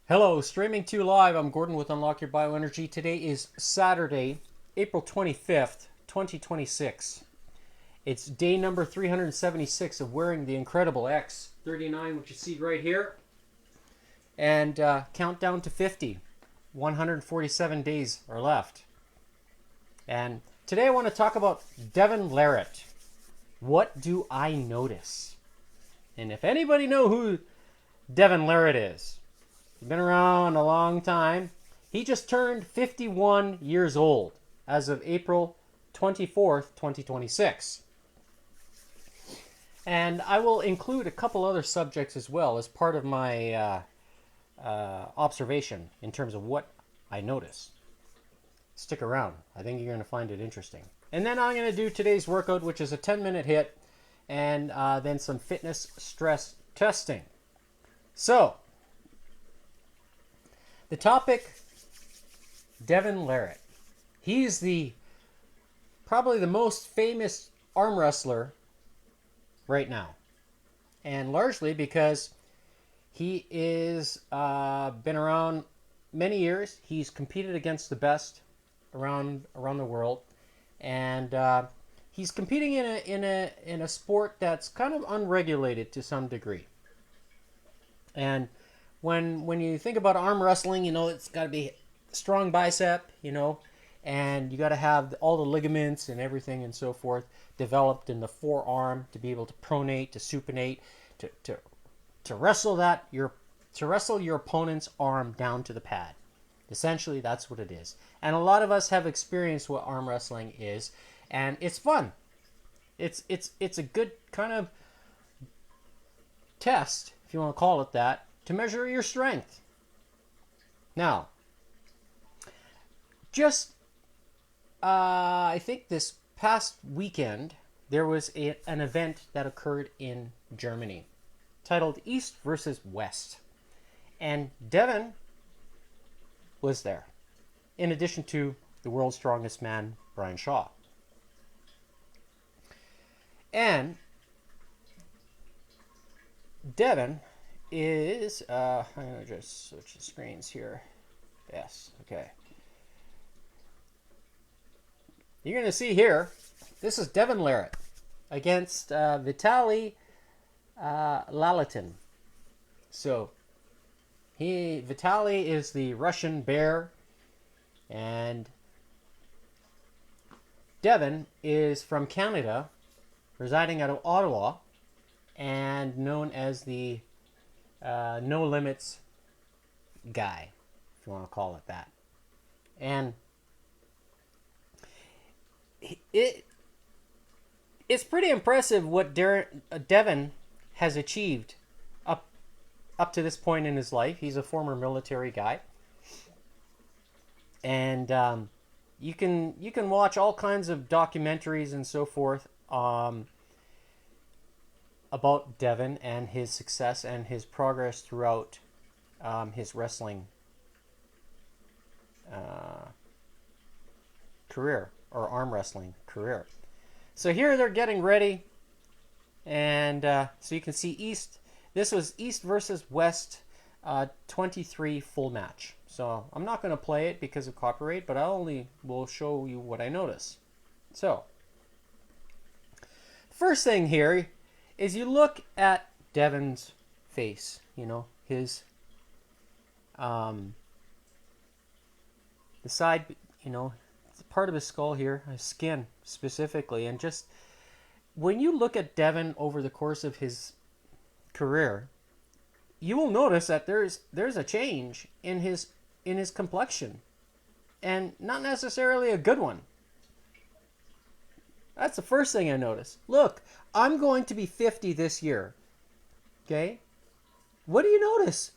Hello, streaming to live. I'm Gordon with Unlock Your Bioenergy. Today is Saturday, April 25th, 2026. It's day number 376 of wearing the incredible X39, which you see right here. And countdown to 50. 147 days are left. And today I want to talk about Devon Larratt. What do I notice? And if anybody know who Devon Larratt is, he's been around a long time. He just turned 51 years old as of April 24th, 2026. And I will include a couple other subjects as well as part of my observation in terms of what I notice. Stick around. I think you're going to find it interesting. And then I'm going to do today's workout, which is a 10-minute HIIT, and then some fitness stress testing. So, the topic, Devon Larratt. He's probably the most famous arm wrestler right now. And largely because he is been around many years. He's competed against the best around the world. And he's competing in a sport that's kind of unregulated to some degree. And when you think about arm wrestling, it's got to be strong bicep, and you got to have all the ligaments and everything and so forth developed in the forearm to be able to pronate, to supinate, to wrestle your opponent's arm down to the pad. Essentially, that's what it is. And a lot of us have experienced what arm wrestling is, and it's fun. It's a good kind of test, if you want to call it that, to measure your strength. Now, just I think this past weekend there was an event that occurred in Germany titled East versus West, and Devon was there, in addition to the world's strongest man, Brian Shaw. And Devon is, I'm going to just switch the screens here. Yes, okay. You're going to see here, this is Devon Larratt against Vitaly Lalatin. So, Vitaly is the Russian bear, and Devon is from Canada, residing out of Ottawa, and known as the No Limits guy, if you want to call it that. And it's pretty impressive what Devon has achieved up to this point in his life. He's a former military guy, and you can watch all kinds of documentaries and so forth about Devon and his success and his progress throughout his wrestling career, or arm wrestling career. So here they're getting ready, and so you can see this was East versus West 23 full match. So I'm not going to play it because of copyright, but I only will show you what I notice. So first thing here is you look at Devon's face, his the side, part of his skull here, his skin specifically, and just when you look at Devon over the course of his career, you will notice that there's a change in his complexion, and not necessarily a good one. That's the first thing I noticed. Look, I'm going to be 50 this year. Okay? What do you notice?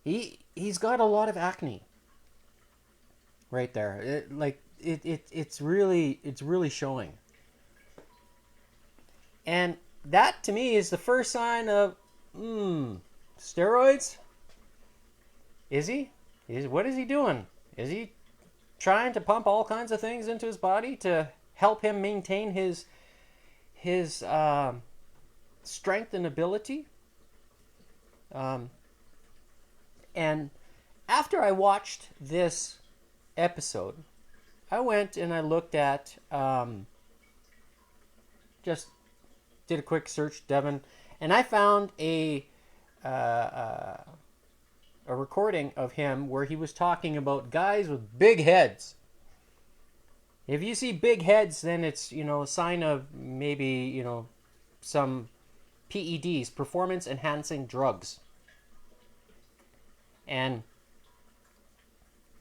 He's got a lot of acne. Right there. It's really showing. And that to me is the first sign of steroids? Is he? What is he doing? Is he trying to pump all kinds of things into his body to help him maintain his strength and ability. And after I watched this episode, I went and I looked at, just did a quick search, Devon, and I found a recording of him where he was talking about guys with big heads. If you see big heads, then it's, a sign of maybe, some PEDs, performance enhancing drugs. And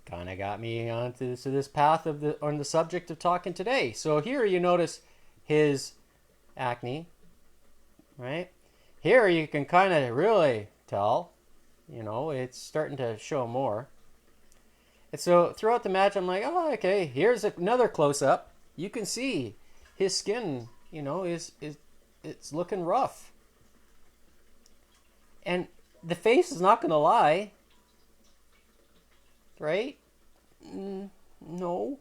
kind of got me onto this path on the subject of talking today. So here you notice his acne, right? Here you can kind of really tell, it's starting to show more. And so throughout the match, I'm like, oh, okay, here's another close-up. You can see his skin, is it's looking rough. And the face is not going to lie, right? No.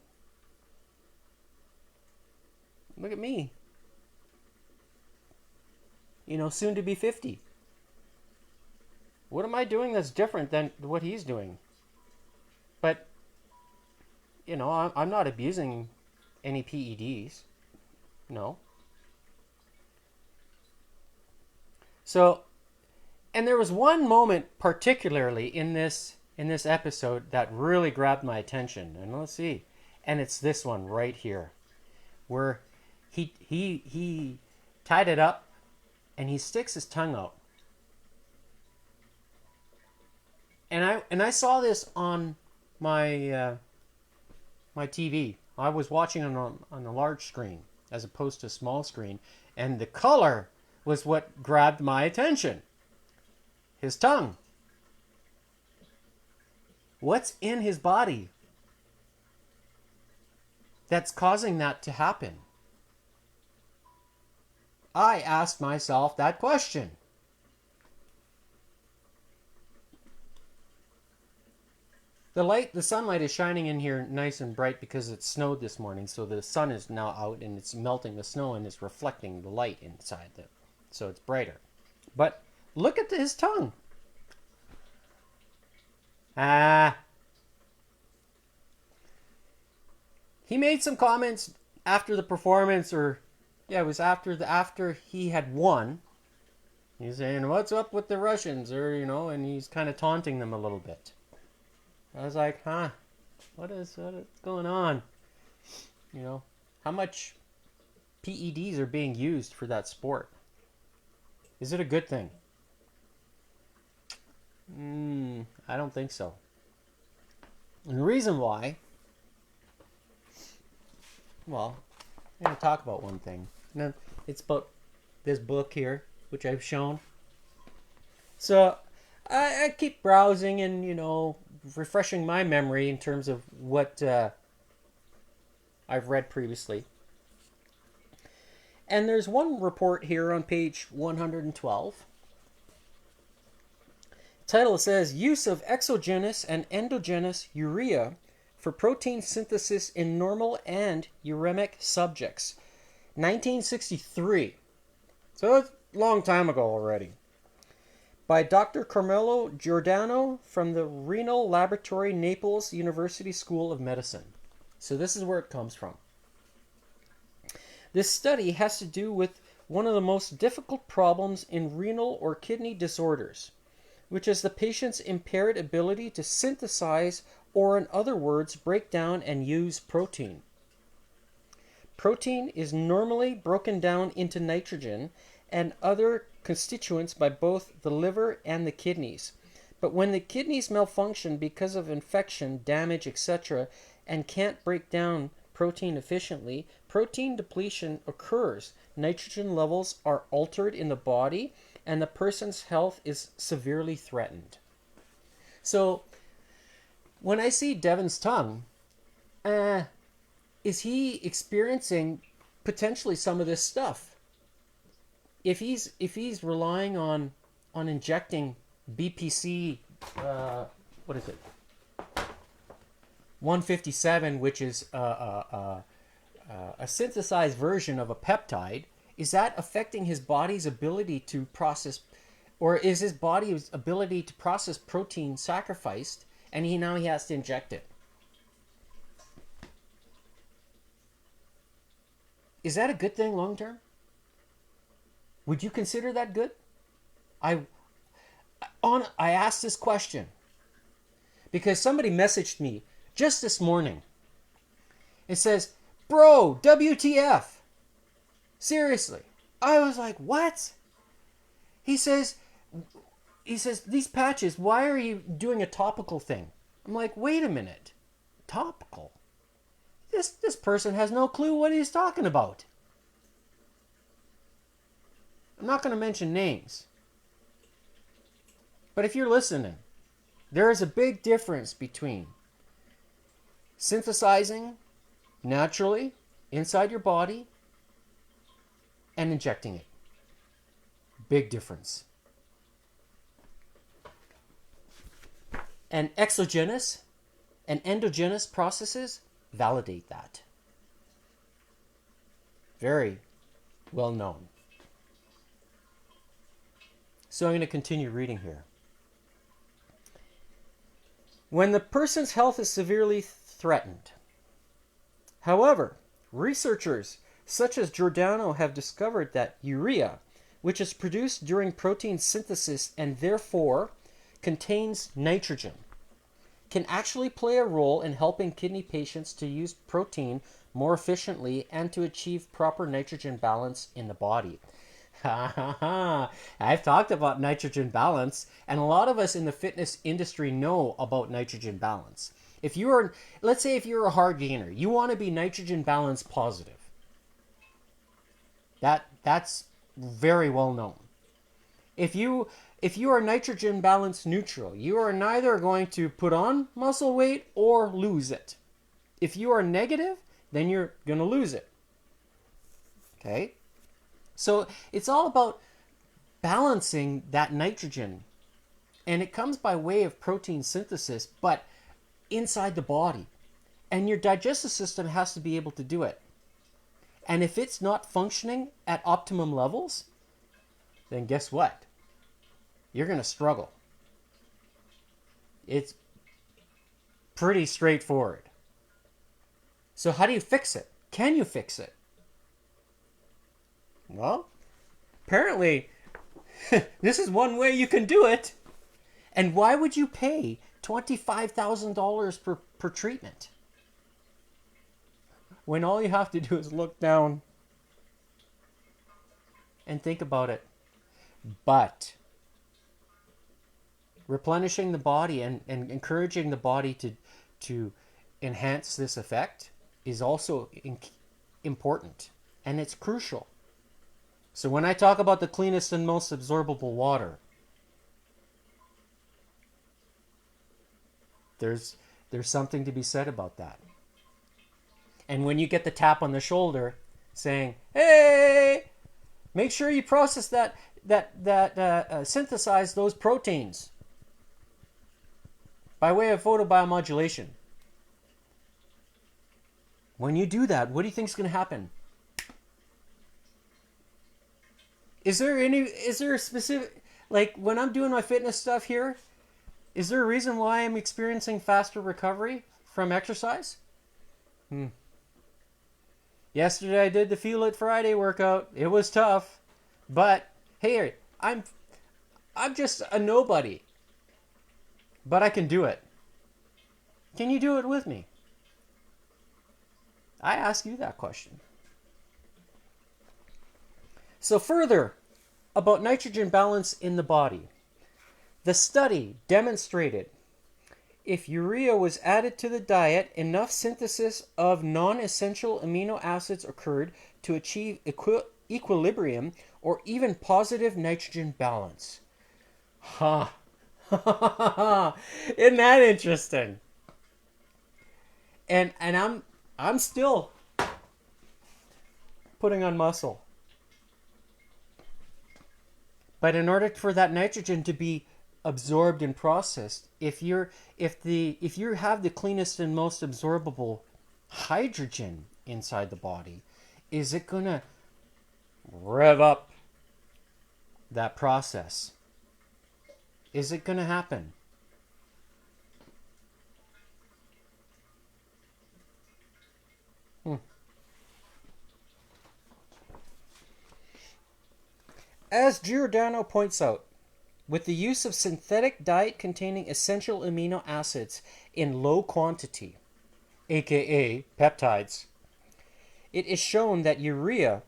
Look at me. Soon to be 50. What am I doing that's different than what he's doing? But, I'm not abusing any PEDs. No. So, and there was one moment particularly in this episode that really grabbed my attention. And let's see. And it's this one right here, where he tied it up and he sticks his tongue out. And I saw this on my my TV. I was watching on a large screen as opposed to a small screen, and the color was what grabbed my attention. His tongue. What's in his body that's causing that to happen? I asked myself that question. The sunlight is shining in here nice and bright because it snowed this morning, so the sun is now out and it's melting the snow and it's reflecting the light inside it, so it's brighter. But look at his tongue. He made some comments after the performance, or yeah, it was after he had won. He's saying, "What's up with the Russians?" or and he's kind of taunting them a little bit. I was like, what is going on? How much PEDs are being used for that sport? Is it a good thing? I don't think so. And the reason why, well, I'm going to talk about one thing. And it's about this book here, which I've shown. So I keep browsing and, refreshing my memory in terms of what I've read previously. And there's one report here on page 112. Title says, Use of exogenous and endogenous urea for protein synthesis in normal and uremic subjects. 1963. So it's a long time ago already. By Dr. Carmelo Giordano from the Renal Laboratory, Naples University School of Medicine. So this is where it comes from. This study has to do with one of the most difficult problems in renal or kidney disorders, which is the patient's impaired ability to synthesize, or in other words, break down and use protein. Protein is normally broken down into nitrogen and other constituents by both the liver and the kidneys. But when the kidneys malfunction because of infection, damage, etc., and can't break down protein efficiently, protein depletion occurs. Nitrogen levels are altered in the body, and the person's health is severely threatened. So, when I see Devon's tongue, is he experiencing potentially some of this stuff? If he's relying on injecting BPC, what is it? 157, which is a synthesized version of a peptide is that affecting his body's ability to process, or is his body's ability to process protein sacrificed, and now he has to inject it? Is that a good thing long term? Would you consider that good? I asked this question because somebody messaged me just this morning. It says, "Bro, WTF? Seriously." I was like, "What?" He says, "These patches, why are you doing a topical thing?" I'm like, "Wait a minute. Topical? This person has no clue what he's talking about." I'm not going to mention names. But if you're listening, there is a big difference between synthesizing naturally inside your body and injecting it. Big difference. And exogenous and endogenous processes validate that. Very well known. So I'm going to continue reading here. When the person's health is severely threatened. However, researchers such as Giordano have discovered that urea, which is produced during protein synthesis and therefore contains nitrogen, can actually play a role in helping kidney patients to use protein more efficiently and to achieve proper nitrogen balance in the body. I've talked about nitrogen balance, and a lot of us in the fitness industry know about nitrogen balance. If you are, let's say if you're a hard gainer, you want to be nitrogen balance positive. That's very well known. If you are nitrogen balance neutral, you are neither going to put on muscle weight or lose it. If you are negative, then you're going to lose it. Okay? So it's all about balancing that nitrogen. And it comes by way of protein synthesis, but inside the body. And your digestive system has to be able to do it. And if it's not functioning at optimum levels, then guess what? You're going to struggle. It's pretty straightforward. So how do you fix it? Can you fix it? Well, apparently, this is one way you can do it. And why would you pay $25,000 per treatment when all you have to do is look down and think about it? But replenishing the body and encouraging the body to enhance this effect is also important, and it's crucial. So when I talk about the cleanest and most absorbable water, there's something to be said about that. And when you get the tap on the shoulder saying, "Hey, make sure you process synthesize those proteins by way of photobiomodulation." When you do that, what do you think is going to happen? Is there a specific, like when I'm doing my fitness stuff here, is there a reason why I'm experiencing faster recovery from exercise? Yesterday I did the Feel It Friday workout. It was tough, but hey, I'm just a nobody, but I can do it. Can you do it with me? I ask you that question. So further, about nitrogen balance in the body. The study demonstrated if urea was added to the diet, enough synthesis of non-essential amino acids occurred to achieve equilibrium or even positive nitrogen balance. Ha! Isn't that interesting? And I'm still putting on muscle. But in order for that nitrogen to be absorbed and processed, if you have the cleanest and most absorbable hydrogen inside the body, is it gonna rev up that process. Is it going to happen? As Giordano points out, with the use of synthetic diet containing essential amino acids in low quantity, aka peptides, it is shown that urea,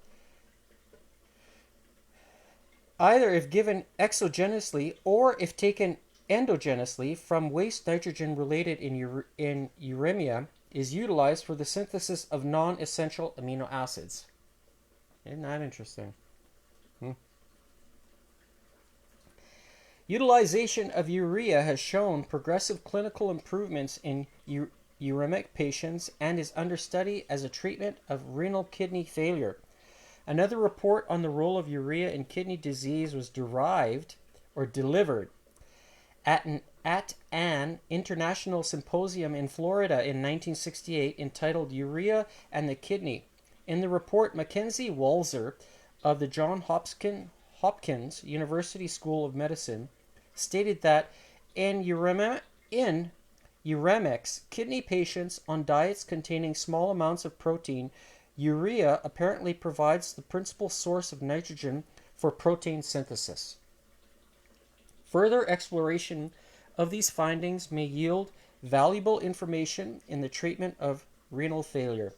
either if given exogenously or if taken endogenously from waste nitrogen related in uremia, is utilized for the synthesis of non-essential amino acids. Isn't that interesting? Utilization of urea has shown progressive clinical improvements in uremic patients and is under study as a treatment of renal kidney failure. Another report on the role of urea in kidney disease was delivered at an international symposium in Florida in 1968 entitled Urea and the Kidney. In the report, Mackenzie Walzer of the Johns Hopkins University School of Medicine stated that in uremics, kidney patients on diets containing small amounts of protein, urea apparently provides the principal source of nitrogen for protein synthesis. Further exploration of these findings may yield valuable information in the treatment of renal failure.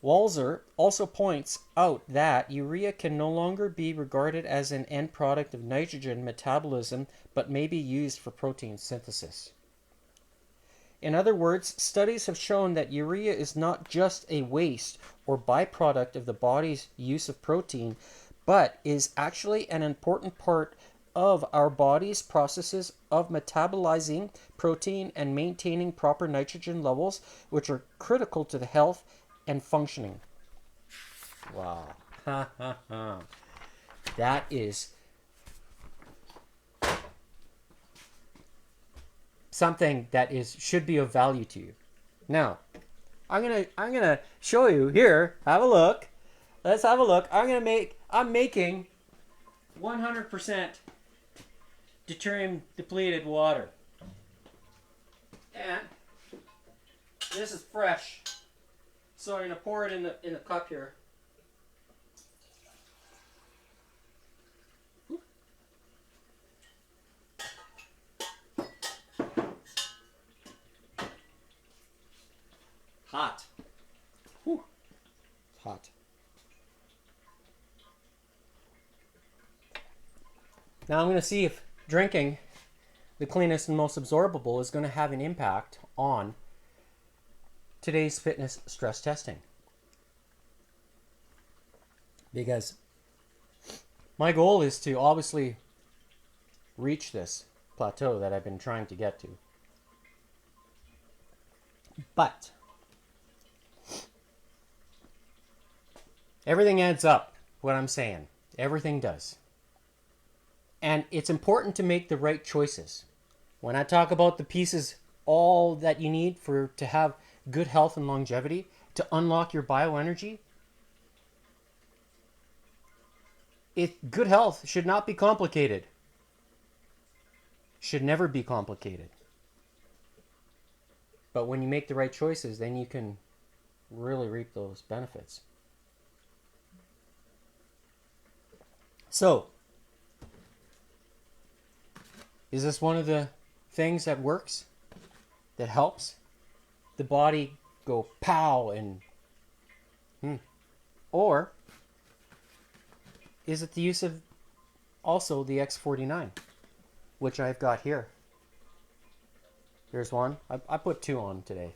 Walzer also points out that urea can no longer be regarded as an end product of nitrogen metabolism, but may be used for protein synthesis. In other words, studies have shown that urea is not just a waste or byproduct of the body's use of protein, but is actually an important part of our body's processes of metabolizing protein and maintaining proper nitrogen levels, which are critical to the health and functioning. Wow. That is something that should be of value to you. Now, I'm gonna show you here. Have a look. Let's have a look. I'm making 100% deuterium depleted water. And this is fresh. So I'm going to pour it in the cup here. Hot. Whew. Hot. Now I'm going to see if drinking the cleanest and most absorbable is going to have an impact on today's fitness stress testing. Because my goal is to obviously reach this plateau that I've been trying to get to. But everything adds up, what I'm saying. Everything does. And it's important to make the right choices. When I talk about the pieces, all that you need to have good health and longevity, to unlock your bioenergy, good health should not be complicated. Should never be complicated. But when you make the right choices, then you can really reap those benefits. So, is this one of the things that works? That helps the body go pow and or is it the use of also the X49, which I've got here? There's one. I put two on today,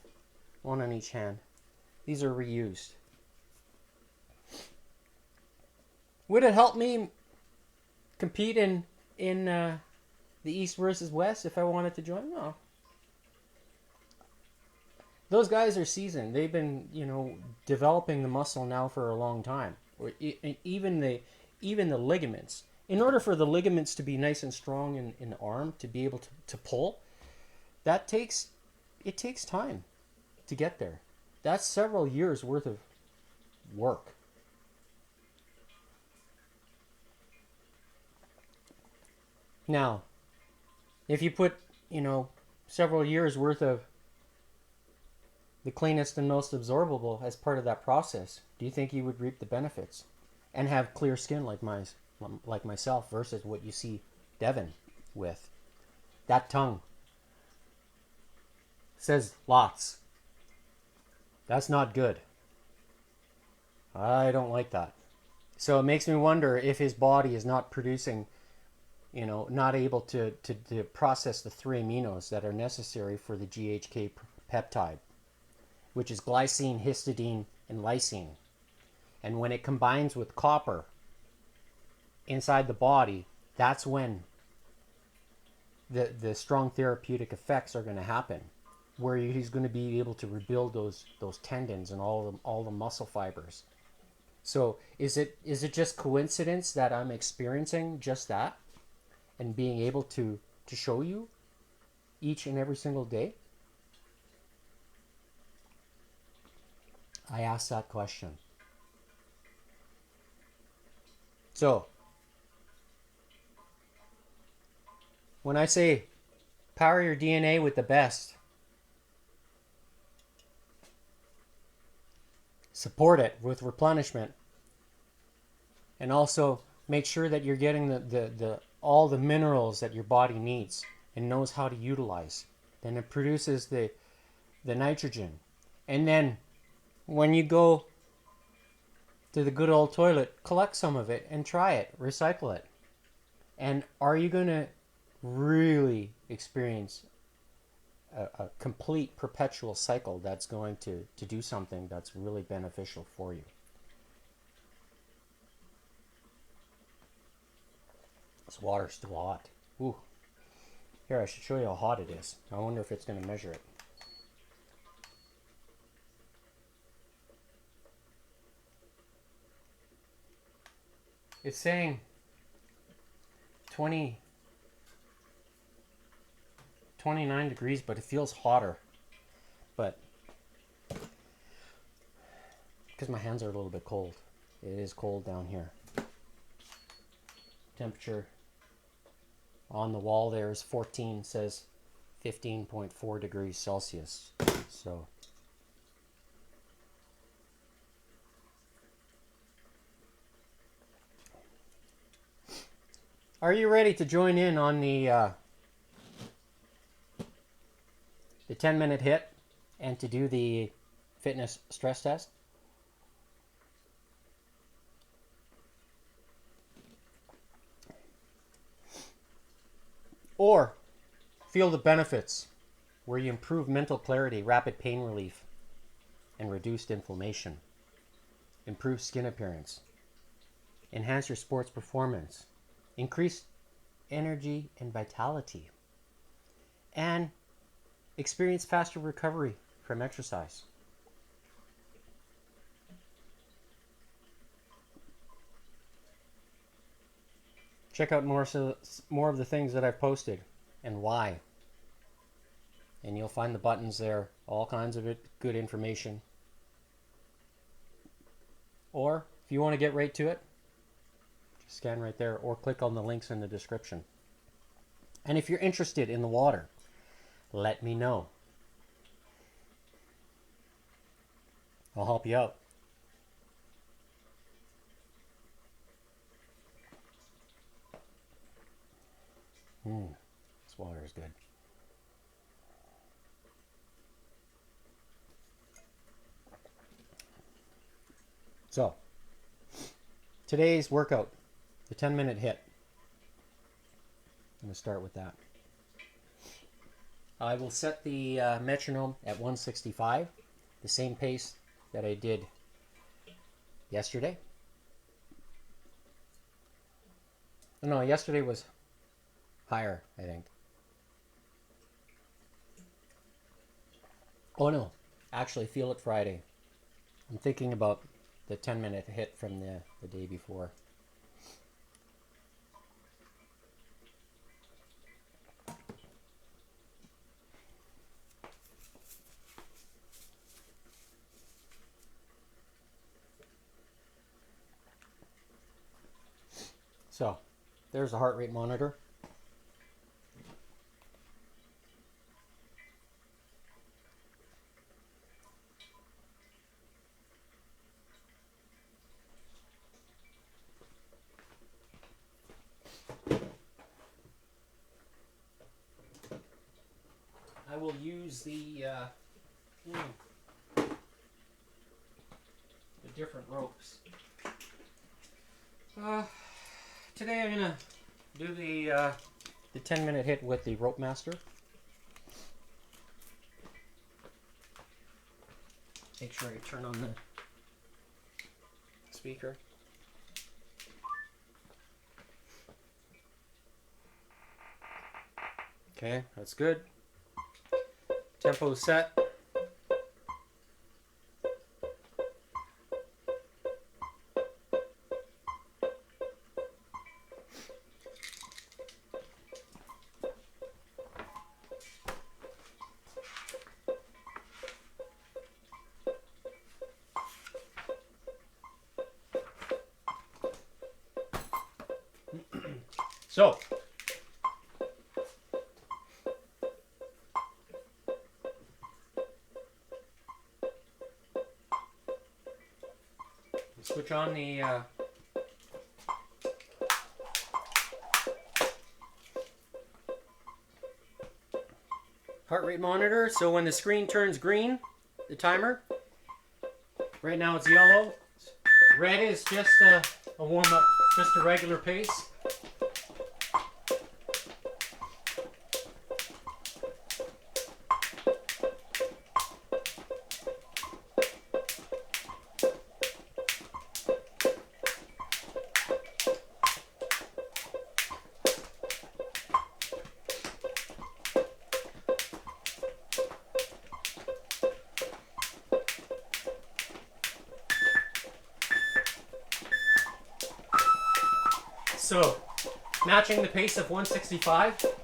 one on each hand. These are reused. Would it help me compete in the East versus West if I wanted to join? No. Those guys are seasoned. They've been, developing the muscle now for a long time. Even the ligaments. In order for the ligaments to be nice and strong in the arm, to be able to pull, it takes time to get there. That's several years worth of work. Now, if you put, several years worth of the cleanest and most absorbable as part of that process, do you think you would reap the benefits and have clear skin like myself versus what you see Devon with? That tongue says lots. That's not good. I don't like that. So it makes me wonder if his body is not producing, not able to process the three aminos that are necessary for the GHK peptide, which is glycine, histidine, and lysine. And when it combines with copper inside the body, that's when the strong therapeutic effects are going to happen, where he's going to be able to rebuild those tendons and all the muscle fibers. So is it just coincidence that I'm experiencing just that and being able to show you each and every single day? I asked that question. So when I say power your DNA with the best, support it with replenishment, and also make sure that you're getting the all the minerals that your body needs and knows how to utilize. Then it produces the nitrogen. And then when you go to the good old toilet, collect some of it and try it, recycle it. And are you going to really experience a complete perpetual cycle that's going to do something that's really beneficial for you? This water's still hot. Ooh. Here, I should show you how hot it is. I wonder if it's going to measure it. It's saying 29 degrees, but it feels hotter. But because my hands are a little bit cold. It is cold down here. Temperature on the wall there is 14, says 15.4 degrees Celsius. So are you ready to join in on the 10-minute HIIT and to do the fitness stress test? Or feel the benefits where you improve mental clarity, rapid pain relief, and reduced inflammation, improve skin appearance, enhance your sports performance, increase energy and vitality, and experience faster recovery from exercise. Check out more of the things that I've posted and why. And you'll find the buttons there, all kinds of good information. Or if you want to get right to it, just scan right there or click on the links in the description. And if you're interested in the water, let me know. I'll help you out. This water is good. So, today's workout, the 10-minute HIIT. I'm going to start with that. I will set the metronome at 165, the same pace that I did yesterday. No, yesterday was higher, I think. Oh no, actually Feel It Friday. I'm thinking about the 10-minute HIIT from the day before. So, there's the heart rate monitor. use the different ropes. Today I'm gonna do the 10-minute hit with the Rope Master. Make sure I turn on the speaker. Okay, that's good. Tempo set. So, switch on the heart rate monitor. So when the screen turns green, the timer, right now it's yellow. Red is just a warm up, just a regular pace. So, matching the pace of 165.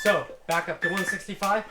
So, back up to 165.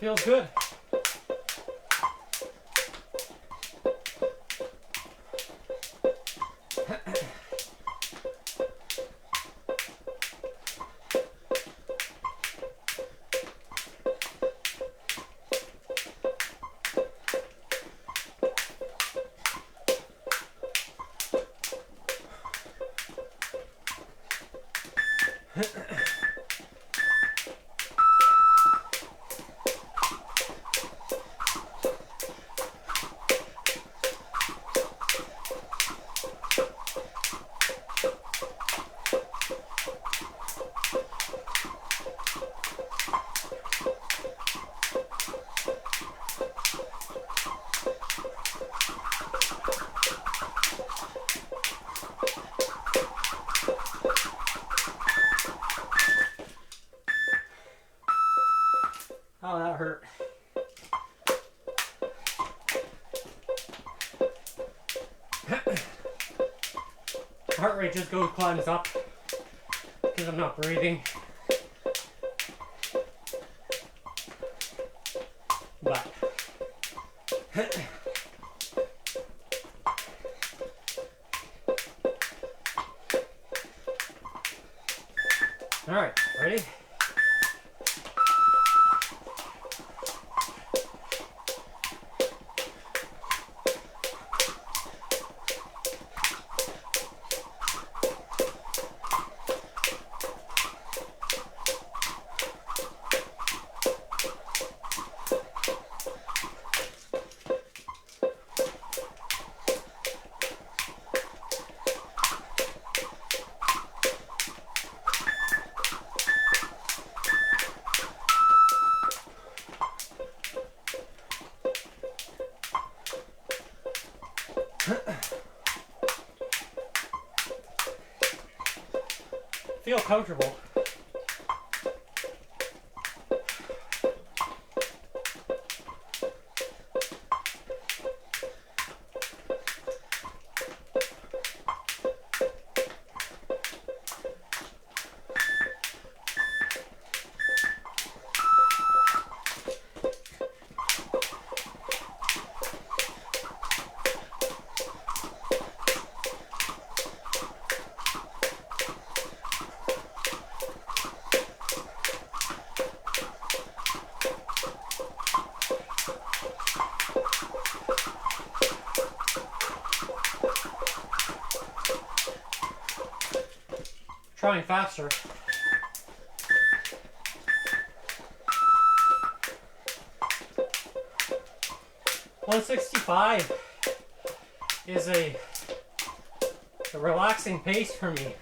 Feels good. Oh, that hurt. Heart rate just climbs up because I'm not breathing. But all right, ready? Feel comfortable. Trying faster. $165 is a relaxing pace for me.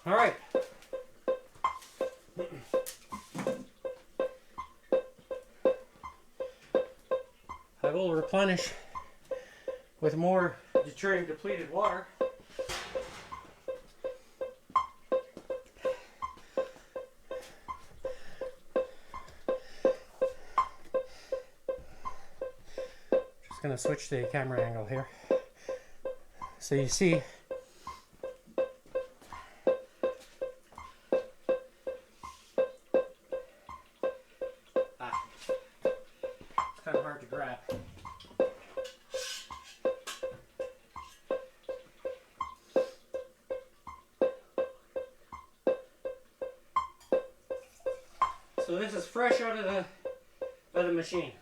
All right. I will replenish with more deuterium depleted water. Just going to switch the camera angle here so you see. Kind of hard to grab. So this is fresh out of the machine.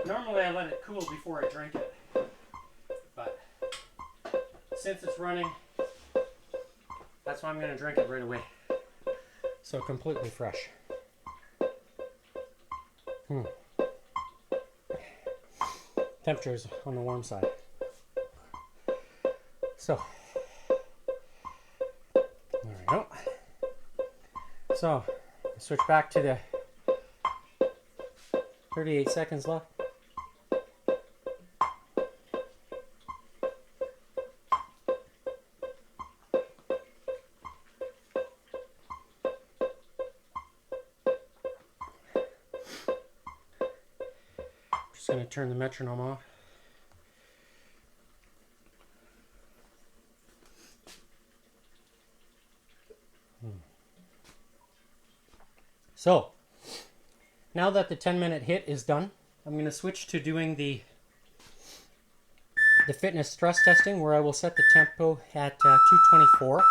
Normally I let it cool before I drink it, but since it's running, That's why I'm going to drink it right away. So completely fresh. Temperature is on the warm side. So, there we go. So, switch back to the 38 seconds left. Just going to turn the metronome off. So, now that the 10-minute HIIT is done, I'm going to switch to doing the fitness stress testing, where I will set the tempo at 224.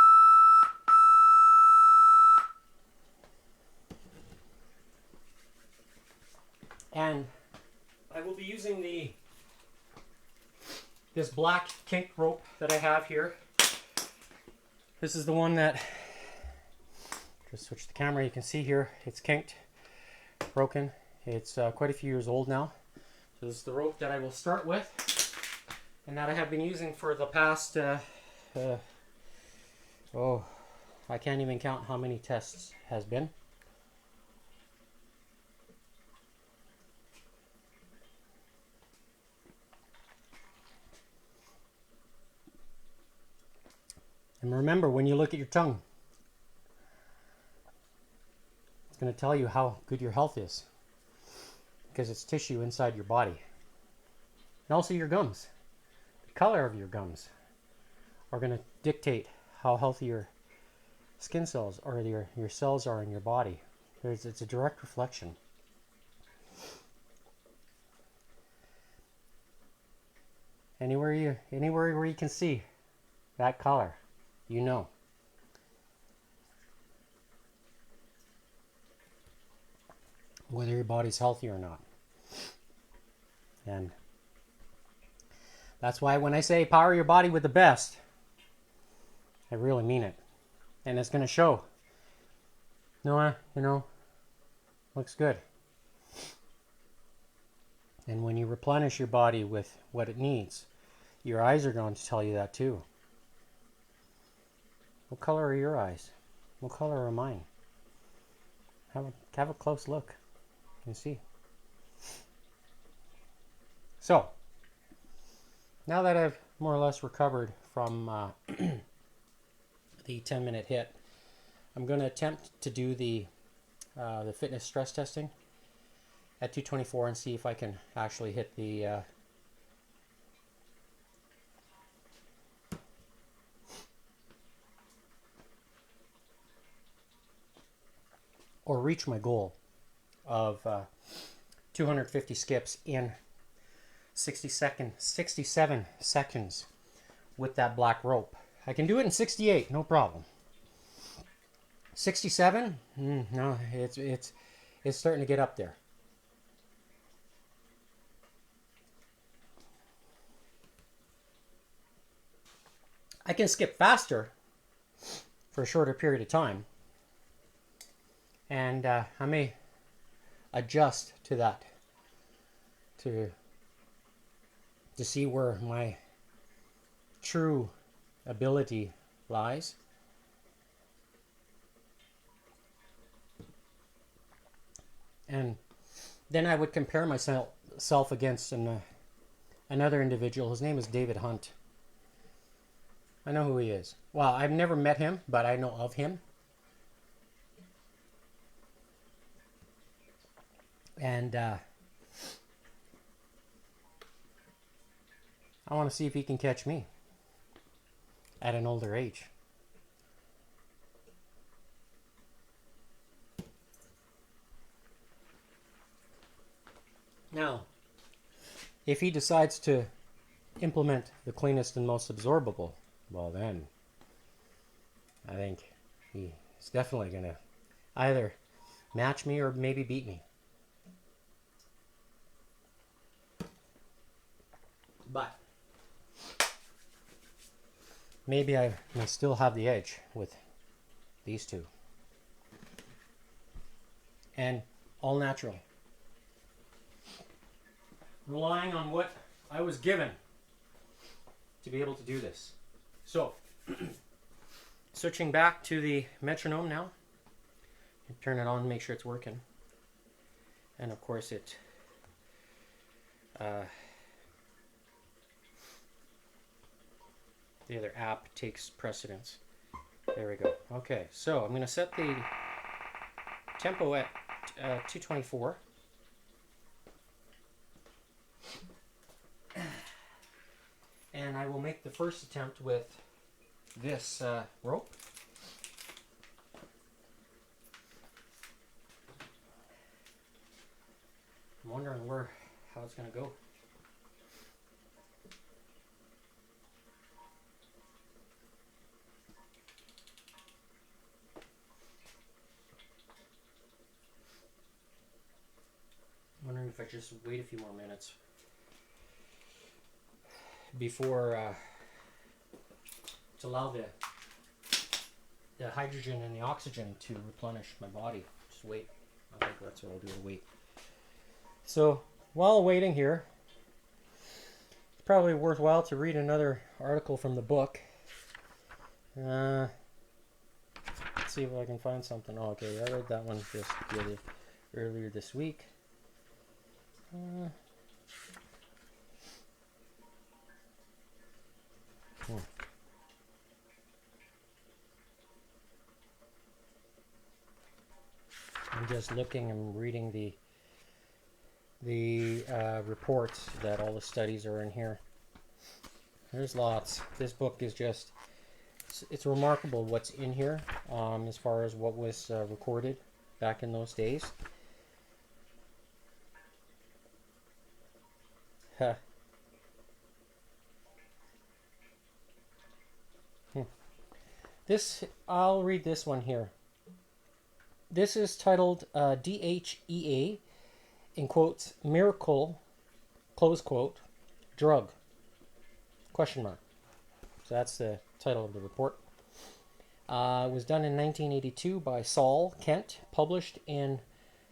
And I will be using this black kink rope that I have here. This is the one that, just switch the camera, you can see here, it's kinked, broken. It's quite a few years old now. So this is the rope that I will start with, and that I have been using for the past, I can't even count how many tests has been. And remember, when you look at your tongue, it's going to tell you how good your health is, because it's tissue inside your body. And also your gums. The color of your gums are going to dictate how healthy your skin cells or your cells are in your body. It's a direct reflection. Anywhere where you can see that color, you know. Whether your body's healthy or not. And that's why when I say power your body with the best, I really mean it. And it's going to show. Noah, looks good. And when you replenish your body with what it needs, your eyes are going to tell you that too. What color are your eyes? What color are mine? Have a close look. You see. So, now that I've more or less recovered from the 10-minute HIIT, I'm going to attempt to do the fitness stress testing at 224 and see if I can actually hit the or reach my goal of 250 skips in 67 seconds with that black rope. I can do it in 68, no problem. 67? No, it's starting to get up there. I can skip faster for a shorter period of time, and I may adjust to that to see where my true ability lies. And then I would compare myself against another individual. His name is David Hunt. I know who he is. Well, I've never met him, but I know of him. And I want to see if he can catch me at an older age. Now, if he decides to implement the cleanest and most absorbable, well then, I think he's definitely going to either match me or maybe beat me. But maybe I may still have the edge with these two. And all natural. Relying on what I was given to be able to do this. So, switching back to the metronome now. Turn it on and make sure it's working. And of course it the other app takes precedence. There we go. Okay, so I'm going to set the tempo at 224. And I will make the first attempt with this rope. I'm wondering how it's going to go. I'm wondering if I just wait a few more minutes before to allow the hydrogen and the oxygen to replenish my body. Just wait. I think that's what I'll do, wait. So while waiting here, it's probably worthwhile to read another article from the book. Let's see if I can find something. Oh, okay, I read that one just earlier this week. I'm just looking and reading the reports that all the studies are in here. There's lots. This book is just, it's remarkable what's in here as far as what was recorded back in those days. I'll read this one here. This is titled DHEA, in quotes, miracle, close quote, drug, question mark. So that's the title of the report. It was done in 1982 by Saul Kent, published in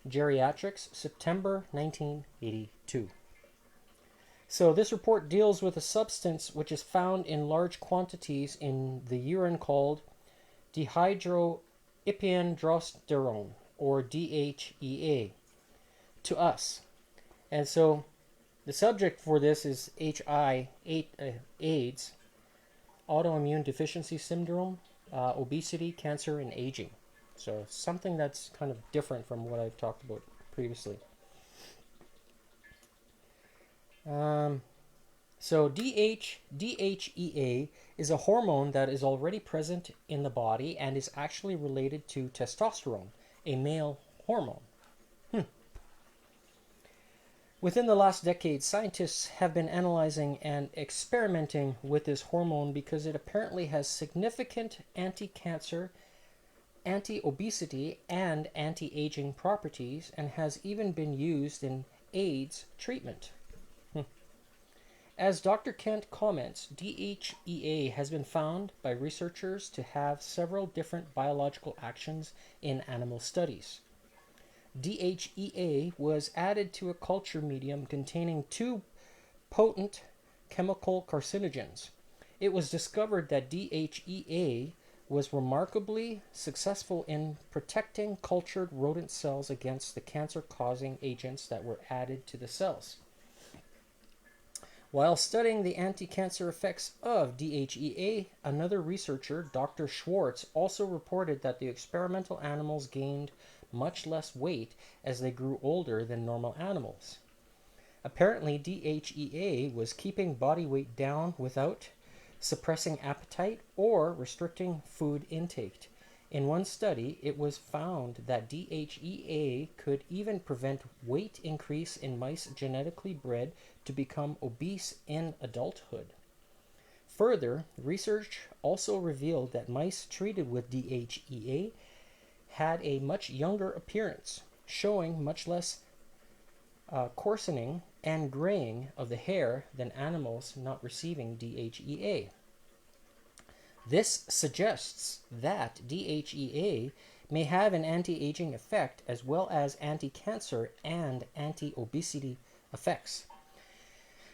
Geriatrics, September 1982. So this report deals with a substance which is found in large quantities in the urine called dehydroepiandrosterone, or DHEA, to us. And so the subject for this is AIDS, autoimmune deficiency syndrome, obesity, cancer, and aging. So something that's kind of different from what I've talked about previously. So DHEA is a hormone that is already present in the body and is actually related to testosterone, a male hormone. Within the last decade, scientists have been analyzing and experimenting with this hormone because it apparently has significant anti-cancer, anti-obesity, and anti-aging properties, and has even been used in AIDS treatment. As Dr. Kent comments, DHEA has been found by researchers to have several different biological actions in animal studies. DHEA was added to a culture medium containing 2 potent chemical carcinogens. It was discovered that DHEA was remarkably successful in protecting cultured rodent cells against the cancer-causing agents that were added to the cells. While studying the anti-cancer effects of DHEA, another researcher, Dr. Schwartz, also reported that the experimental animals gained much less weight as they grew older than normal animals. Apparently, DHEA was keeping body weight down without suppressing appetite or restricting food intake. In one study, it was found that DHEA could even prevent weight increase in mice genetically bred to become obese in adulthood. Further, research also revealed that mice treated with DHEA had a much younger appearance, showing much less coarsening and graying of the hair than animals not receiving DHEA. This suggests that DHEA may have an anti-aging effect as well as anti-cancer and anti-obesity effects.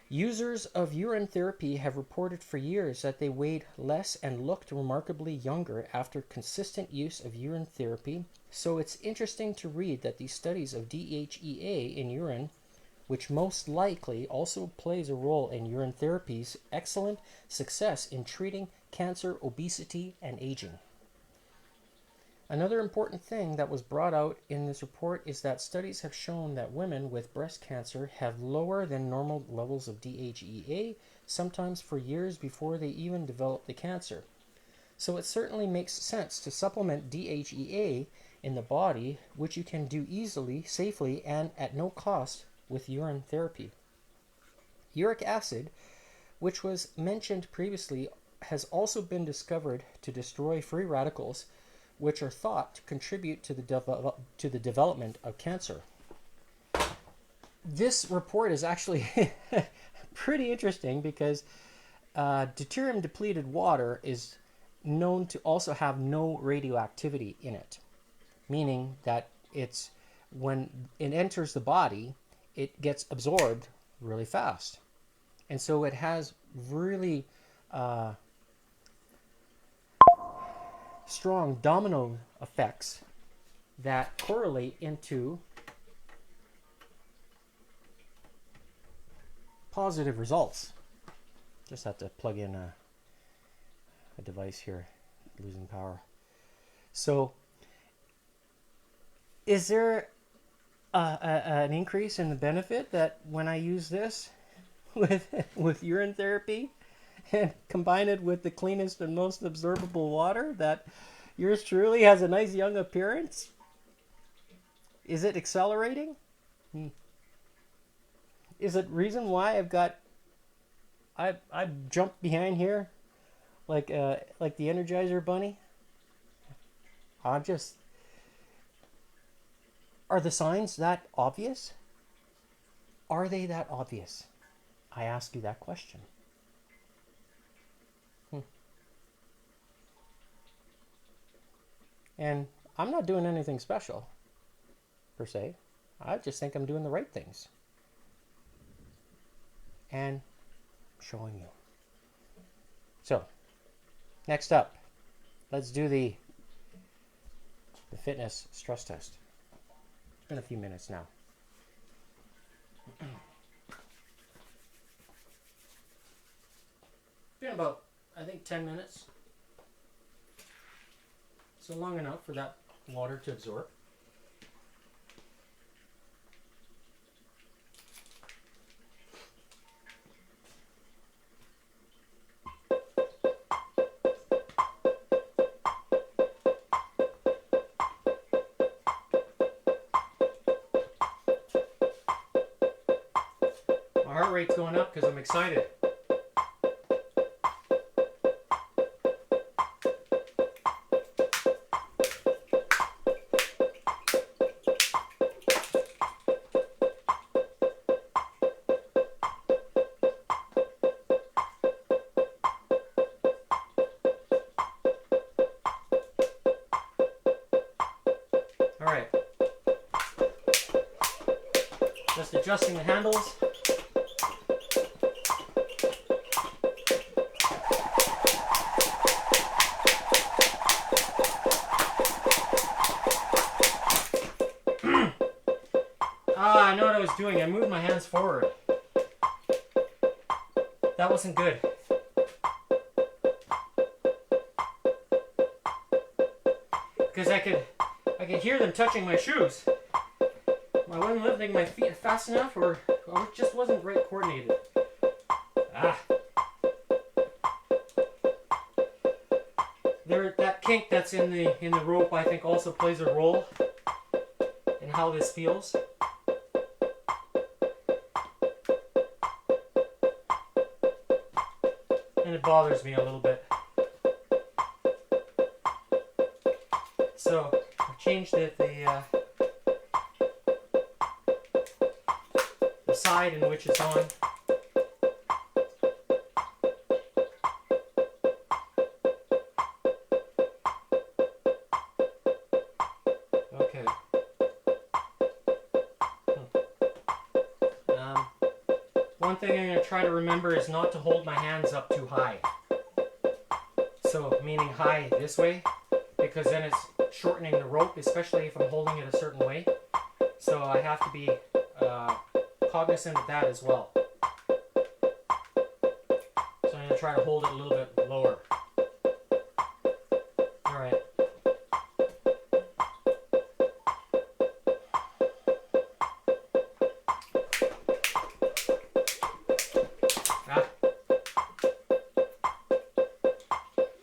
Users of urine therapy have reported for years that they weighed less and looked remarkably younger after consistent use of urine therapy, so it's interesting to read that these studies of DHEA in urine, which most likely also plays a role in urine therapy's excellent success in treating cancer, obesity, and aging. Another important thing that was brought out in this report is that studies have shown that women with breast cancer have lower than normal levels of DHEA, sometimes for years before they even develop the cancer. So it certainly makes sense to supplement DHEA in the body, which you can do easily, safely, and at no cost with urine therapy. Uric acid, which was mentioned previously, has also been discovered to destroy free radicals, which are thought to contribute to the development of cancer. This report is actually pretty interesting because deuterium depleted water is known to also have no radioactivity in it, meaning that it's when it enters the body, it gets absorbed really fast. And so it has really strong domino effects that correlate into positive results. Just have to plug in a device here, losing power. So is there an increase in the benefit that when I use this with urine therapy and combine it with the cleanest and most absorbable water, that yours truly has a nice young appearance? Is it accelerating? Is it reason why I've jumped behind here like the Energizer Bunny? Are the signs that obvious? Are they that obvious? I ask you that question. And I'm not doing anything special, per se. I just think I'm doing the right things. And showing you. So, next up, let's do the fitness stress test. It's been a few minutes now. Been about, I think, 10 minutes. So long enough for that water to absorb. My heart rate's going up because I'm excited. Alright, just adjusting the handles. I know what I was doing. I moved my hands forward. That wasn't good. Because I could hear them touching my shoes. I wasn't lifting my feet fast enough, or it just wasn't right coordinated. That kink that's in the rope, I think, also plays a role in how this feels. And it bothers me a little bit. So I've changed the side in which it's on. one thing I'm going to try to remember is not to hold my hands up too high. So meaning high this way, because then it's shortening the rope, especially if I'm holding it a certain way. So I have to be cognizant of that as well. So I'm going to try to hold it a little bit lower. Alright.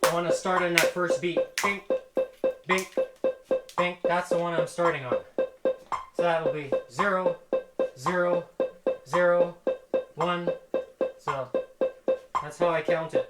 I want to start on that first beat. Bing, bing, bing. That's the one I'm starting on. So that'll be 0, 0, 0, 1. So that's how I count it.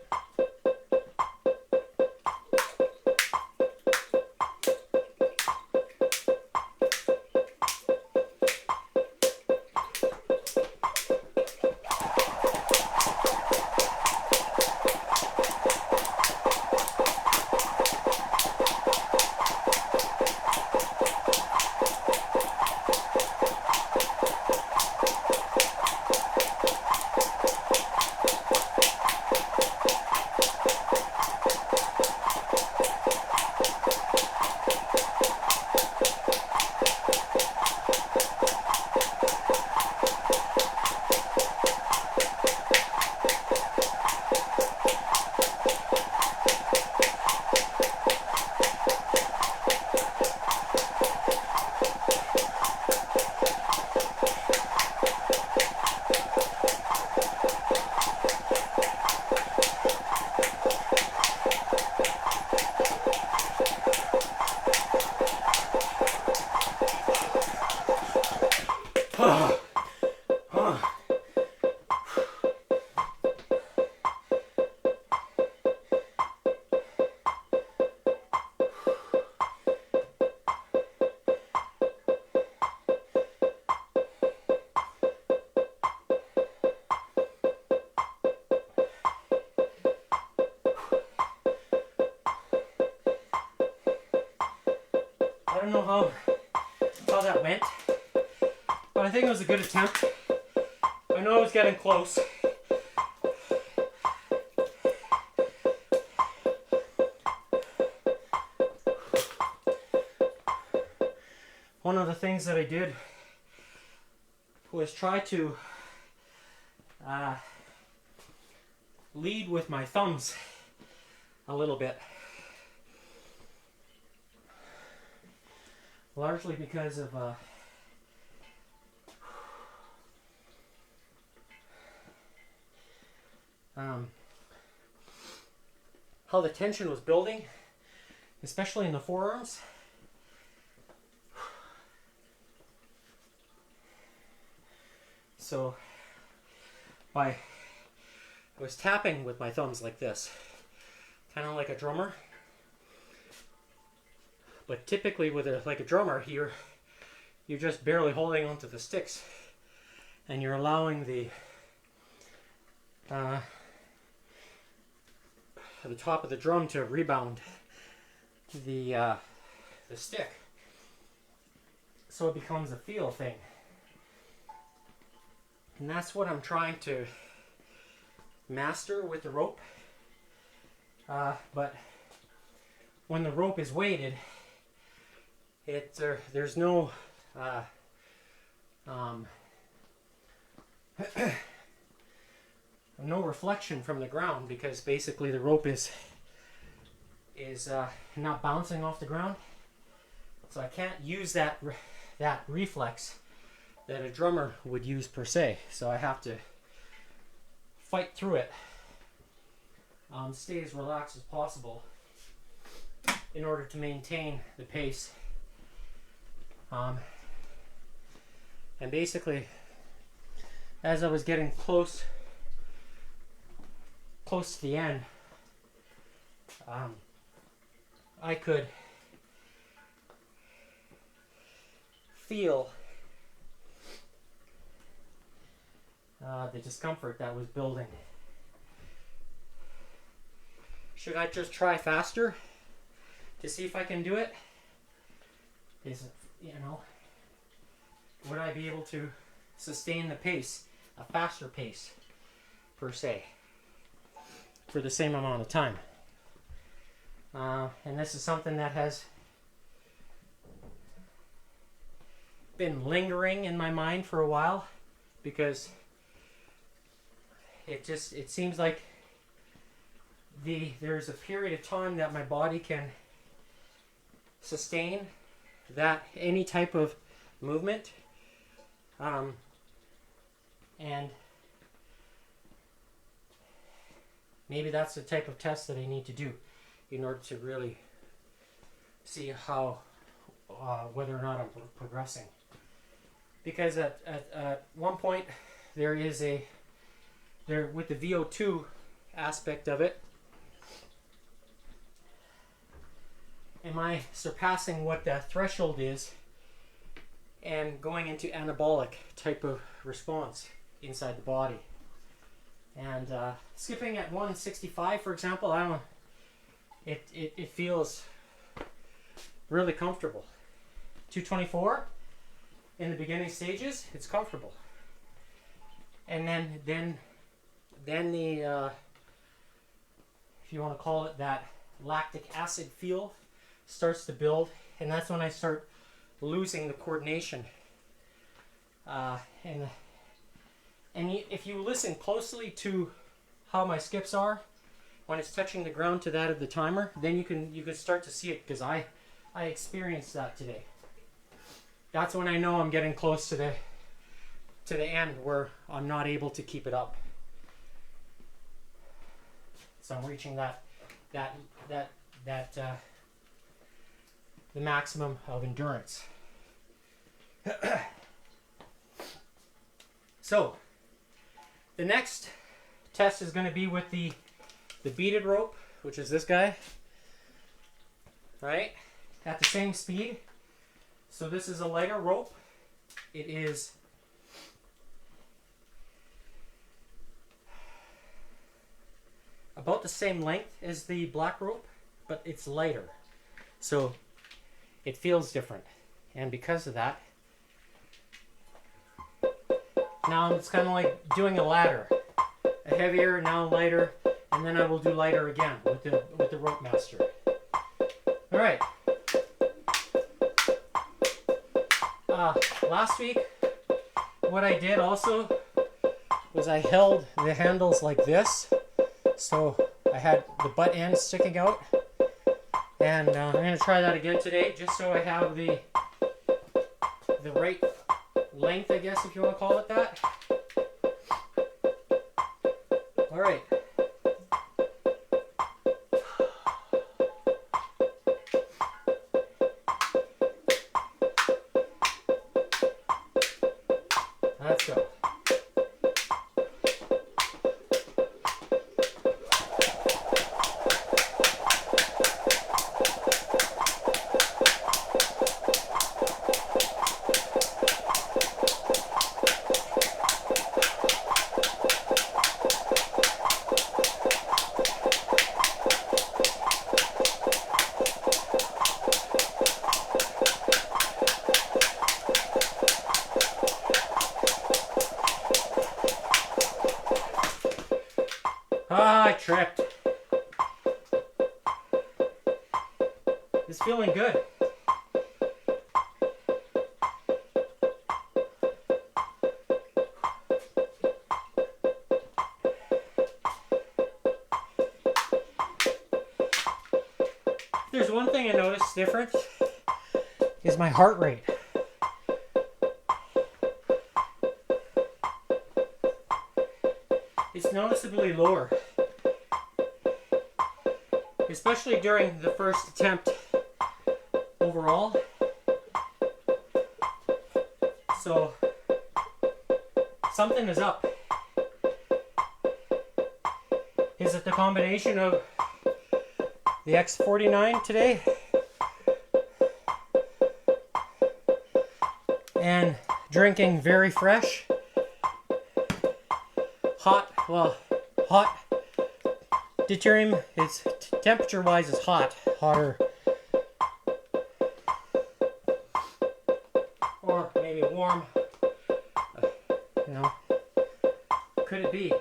I don't know how that went, but I think it was a good attempt. I know I was getting close. One of the things that I did was try to lead with my thumbs a little bit. Largely because of how the tension was building, especially in the forearms. So I was tapping with my thumbs like this, kind of like a drummer. But typically with like a drummer, you're just barely holding onto the sticks, and you're allowing the top of the drum to rebound the stick, so it becomes a feel thing. And that's what I'm trying to master with the rope. But when the rope is weighted, there's no no reflection from the ground, because basically the rope is not bouncing off the ground, so I can't use that reflex that a drummer would use per se. So I have to fight through it, stay as relaxed as possible in order to maintain the pace. And basically, as I was getting close to the end, I could feel the discomfort that was building. Should I just try faster to see if I can do it? Would I be able to sustain the pace a faster pace per se for the same amount of time. And this is something that has been lingering in my mind for a while, because it seems like there's a period of time that my body can sustain that any type of movement, and maybe that's the type of test that I need to do in order to really see how whether or not I'm progressing. Because at one point there with the VO2 aspect of it, am I surpassing what the threshold is and going into anabolic type of response inside the body? And skipping at 165, for example, it feels really comfortable. 224 in the beginning stages, it's comfortable. And then the if you want to call it, that lactic acid feel starts to build, and that's when I start losing the coordination. And if you listen closely to how my skips are when it's touching the ground to that of the timer, then you can start to see it, because I experienced that today. That's when I know I'm getting close to the end where I'm not able to keep it up. So I'm reaching the maximum of endurance. So the next test is going to be with the beaded rope, which is this guy, right? At the same speed. So this is a lighter rope. It is about the same length as the black rope, but it's lighter. So it feels different. And because of that, now it's kind of like doing a ladder. A heavier, now lighter, and then I will do lighter again with the rope master. All right. Last week, what I did also was I held the handles like this, so I had the butt end sticking out, and I'm going to try that again today, just so I have the right length, I guess, if you want to call it that. All right. Let's go. I tripped. It's feeling good. There's one thing I noticed different, is my heart rate. It's noticeably lower, especially during the first attempt overall. So something is up. Is it the combination of the X49 today and drinking very fresh, hot deuterium? It's temperature wise is hotter, or maybe warm, you know, could it be?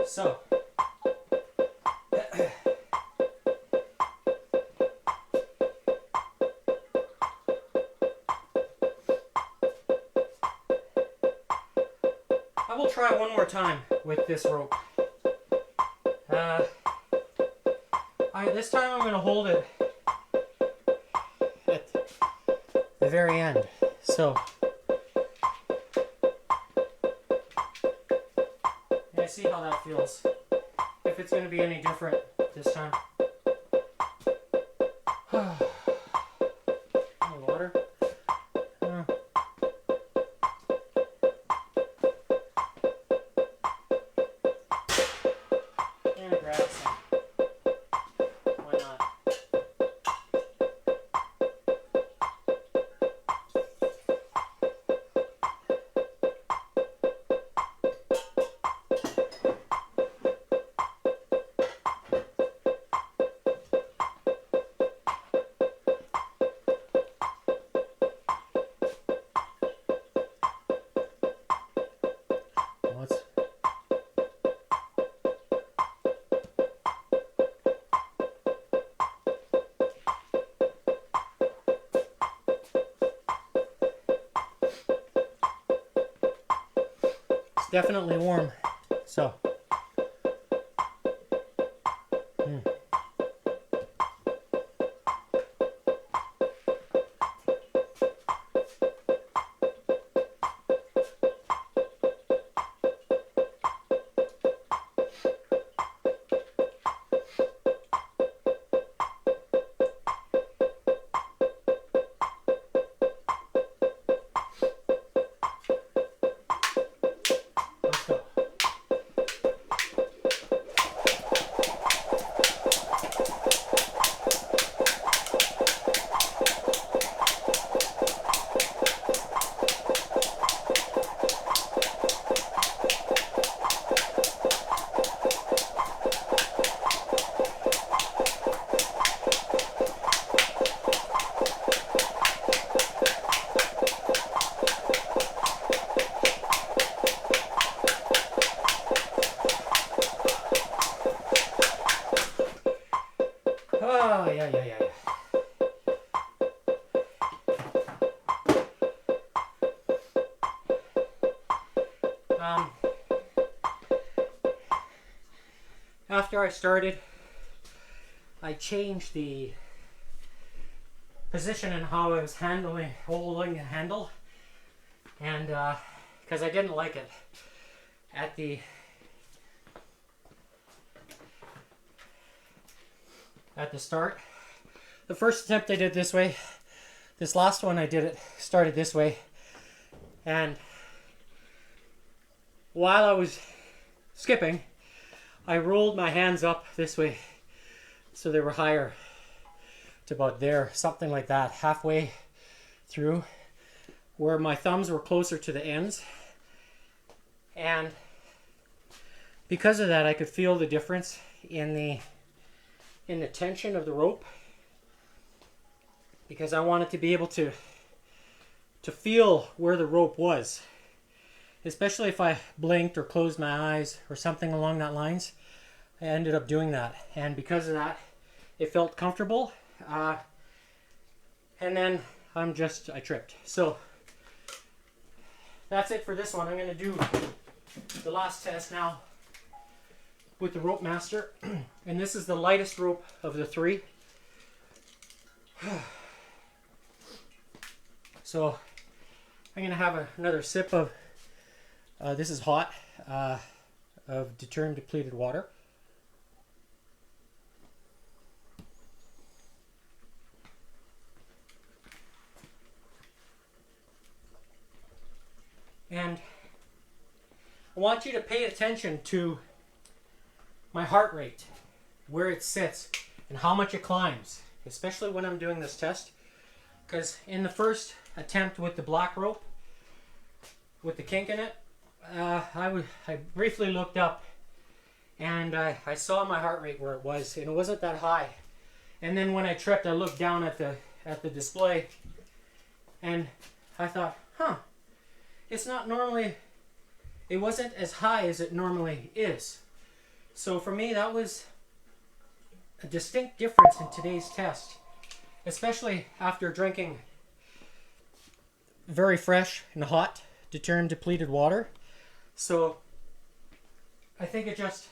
So, I will try one more time with this rope. This time I'm going to hold it at the very end. So, and see how that feels. If it's going to be any different this time. Water. And grab some. Why not? Definitely warm. So. Oh, yeah. After I started, I changed the position and how I was holding the handle, and because I didn't like it at the start. The first attempt I did this way. This last one I started this way, and while I was skipping, I rolled my hands up this way so they were higher to about there, something like that, halfway through, where my thumbs were closer to the ends. And because of that, I could feel the difference in the tension of the rope, because I wanted to be able to feel where the rope was, especially if I blinked or closed my eyes or something along that lines. I ended up doing that, and because of that, it felt comfortable. And then I tripped. So that's it for this one. I'm going to do the last test now with the Rope Master, and this is the lightest rope of the three. So I'm going to have another sip of this is hot, of deuterium depleted water. And I want you to pay attention to my heart rate, where it sits, and how much it climbs, especially when I'm doing this test. Because in the first attempt with the black rope, with the kink in it, I briefly looked up, and I saw my heart rate where it was, and it wasn't that high. And then when I tripped, I looked down at the display, and I thought, it's not normally, it wasn't as high as it normally is. So for me, that was a distinct difference in today's test, especially after drinking very fresh and hot deuterium depleted water. So I think it just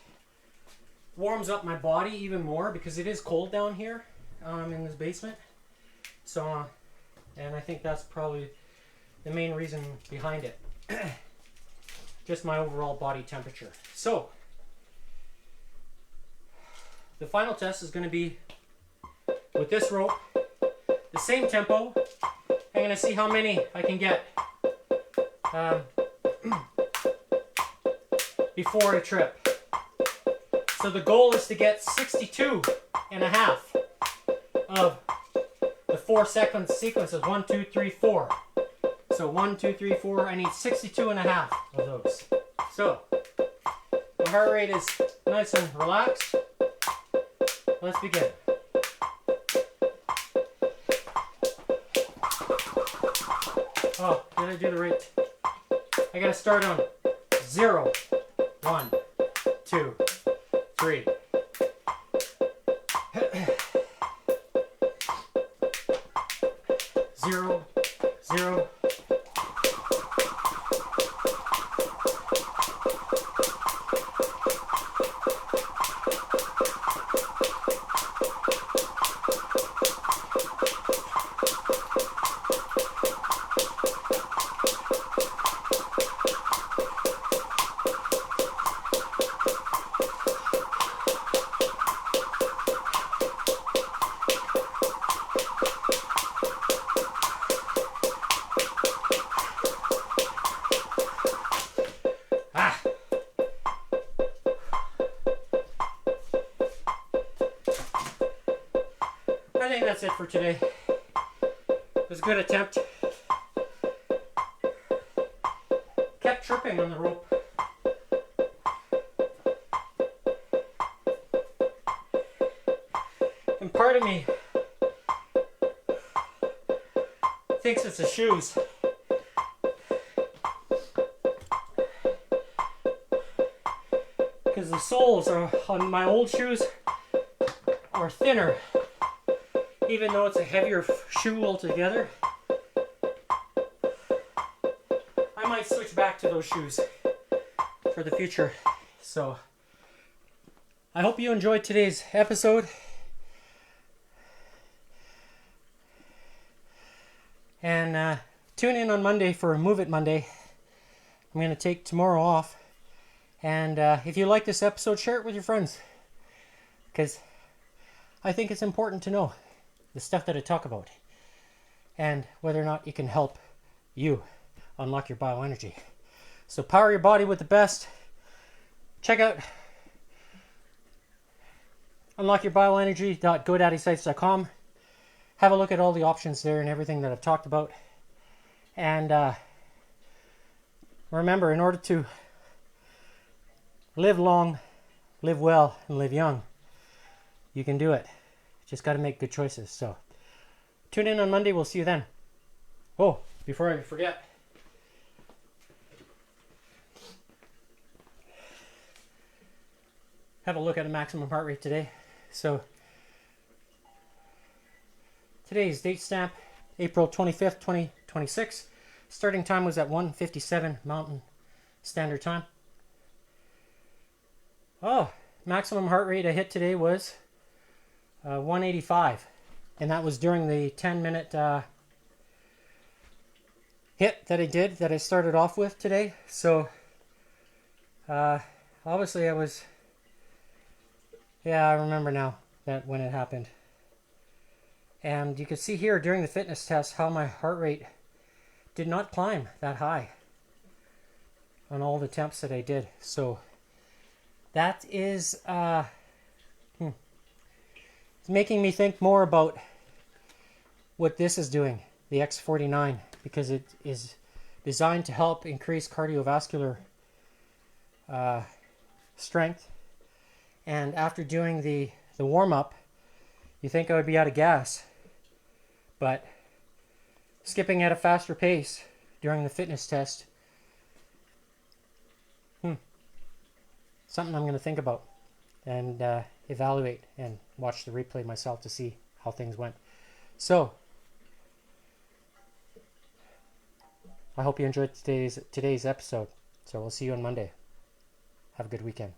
warms up my body even more because it is cold down here in this basement. So, and I think that's probably the main reason behind it. Just my overall body temperature. So, the final test is going to be with this rope, the same tempo. I'm going to see how many I can get before a trip. So the goal is to get 62 and a half of the 4-second sequences. 1, 2, 3, 4. So 1, 2, 3, 4. I need 62 and a half of those. So my heart rate is nice and relaxed. Let's begin. Oh, did I do the right? I gotta start on 0, 1, 2, 3. 0, 0. I think that's it for today. It was a good attempt. Kept tripping on the rope. And part of me thinks it's the shoes. Because the soles on my old shoes are thinner. Even though it's a heavier shoe altogether, I might switch back to those shoes for the future. So, I hope you enjoyed today's episode. And tune in on Monday for Move It Monday. I'm going to take tomorrow off. And if you like this episode, share it with your friends. Because I think it's important to know the stuff that I talk about, and whether or not it can help you unlock your bioenergy. So power your body with the best. Check out unlockourbioenergy.godaddysites.com. Have a look at all the options there and everything that I've talked about. And remember, in order to live long, live well, and live young, you can do it. Just got to make good choices. So tune in on Monday. We'll see you then. Oh, before I forget, have a look at the maximum heart rate today. So today's date stamp, April 25th, 2026. Starting time was at 1:57 Mountain Standard Time. Oh, maximum heart rate I hit today was 185, and that was during the 10-minute HIIT that I started off with today. So obviously I was, I remember now that when it happened. And you can see here during the fitness test how my heart rate did not climb that high on all the attempts that I did. So that is it's making me think more about what this is doing, the X49, because it is designed to help increase cardiovascular strength. And after doing the warm-up, you think I would be out of gas, but skipping at a faster pace during the fitness test. Something I'm going to think about and evaluate and watch the replay myself to see how things went. So, I hope you enjoyed today's episode. So we'll see you on Monday. Have a good weekend.